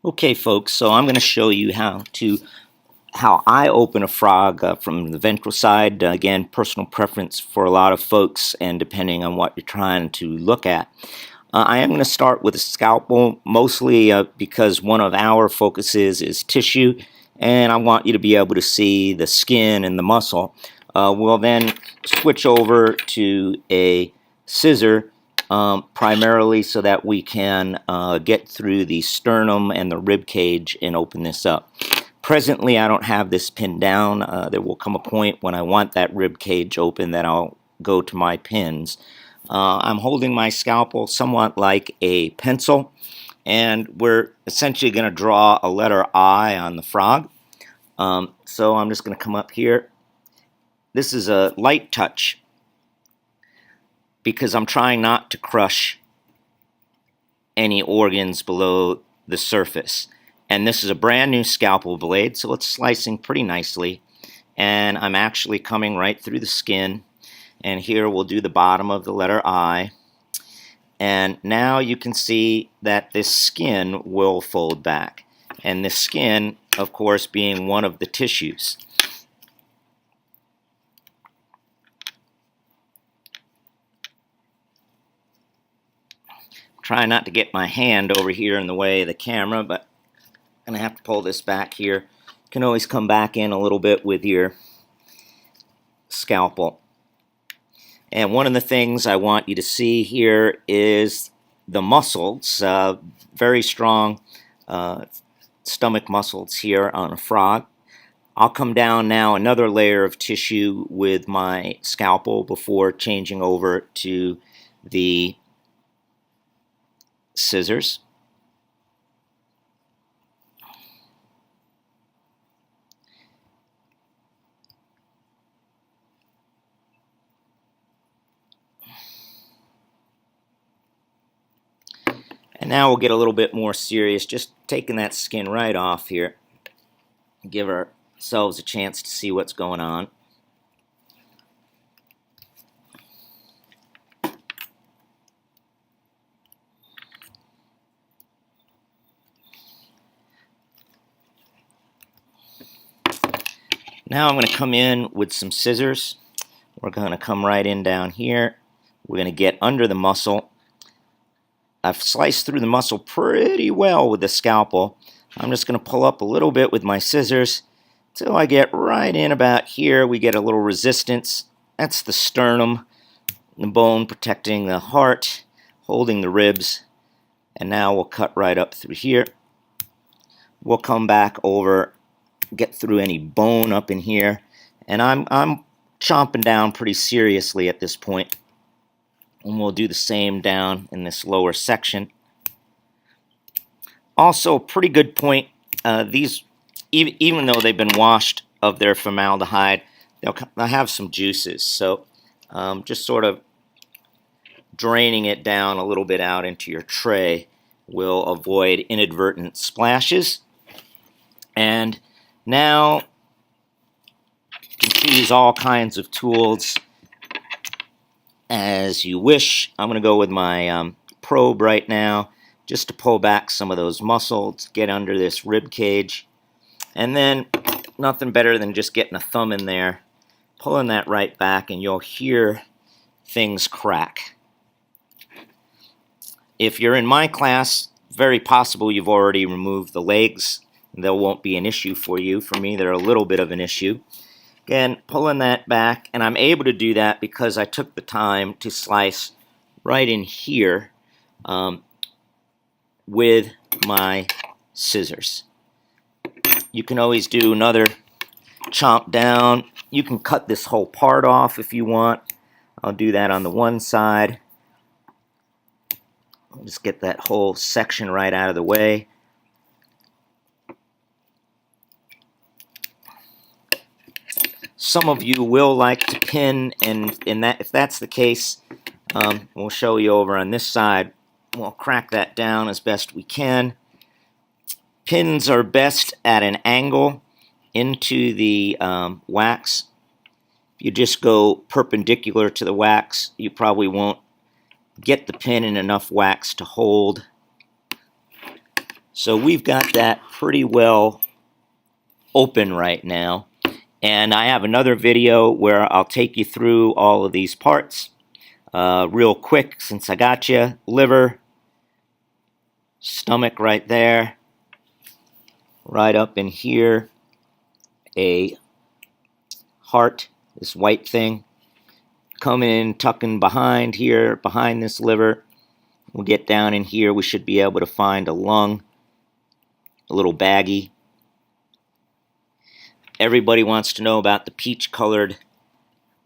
Okay, folks, so I'm going to show you how I open a frog from the ventral side. Again, personal preference for a lot of folks, and depending on what you're trying to look at. I am going to start with a scalpel, mostly because one of our focuses is tissue, and I want you to be able to see the skin and the muscle. We'll then switch over to a scissor, primarily so that we can get through the sternum and the rib cage and open this up. Presently, I don't have this pinned down. There will come a point when I want that rib cage open that I'll go to my pins. I'm holding my scalpel somewhat like a pencil, and we're essentially going to draw a letter I on the frog. So I'm just going to come up here. This is a light touch because I'm trying not to crush any organs below the surface. And this is a brand new scalpel blade, so it's slicing pretty nicely. And I'm actually coming right through the skin. And here we'll do the bottom of the letter I. And now you can see that this skin will fold back. And this skin, of course, being one of the tissues. Try not to get my hand over here in the way of the camera, but I'm going to have to pull this back here. You can always come back in a little bit with your scalpel. And one of the things I want you to see here is the muscles, very strong stomach muscles here on a frog. I'll come down now another layer of tissue with my scalpel before changing over to the scissors. And now we'll get a little bit more serious, just taking that skin right off here. Give ourselves a chance to see what's going on. Now I'm going to come in with some scissors. We're going to come right in down here. We're going to get under the muscle. I've sliced through the muscle pretty well with the scalpel. I'm just going to pull up a little bit with my scissors till I get right in about here. We get a little resistance. That's the sternum, the bone protecting the heart, holding the ribs. And now we'll cut right up through here. We'll come back over, get through any bone up in here. And I'm chomping down pretty seriously at this point. And we'll do the same down in this lower section. Also, pretty good point. These, even though they've been washed of their formaldehyde, they'll have some juices. So just sort of draining it down a little bit out into your tray will avoid inadvertent splashes. And now you can choose all kinds of tools as you wish. I'm going to go with my probe right now just to pull back some of those muscles, get under this rib cage, and then nothing better than just getting a thumb in there, pulling that right back, and you'll hear things crack. If you're in my class, very possible you've already removed the legs. There won't be an issue for you. For me, they're a little bit of an issue. Again, pulling that back, and I'm able to do that because I took the time to slice right in here with my scissors. You can always do another chomp down. You can cut this whole part off if you want. I'll do that on the one side. I'll just get that whole section right out of the way. Some of you will like to pin, and if that's the case, we'll show you over on this side. We'll crack that down as best we can. Pins are best at an angle into the wax. If you just go perpendicular to the wax, you probably won't get the pin in enough wax to hold. So we've got that pretty well open right now. And I have another video where I'll take you through all of these parts real quick since I got you. Liver, stomach right there, right up in here, a heart, this white thing, coming in, tucking behind here, behind this liver. We'll get down in here, we should be able to find a lung, a little baggie. Everybody wants to know about the peach-colored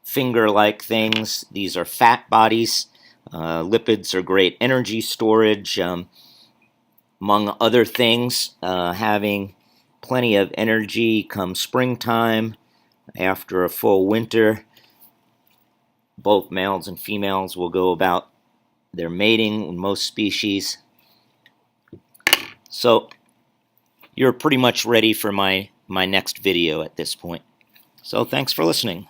finger-like things. These are fat bodies. Lipids are great energy storage, among other things, having plenty of energy come springtime. After a full winter, both males and females will go about their mating in most species. So you're pretty much ready for my next video at this point. So thanks for listening.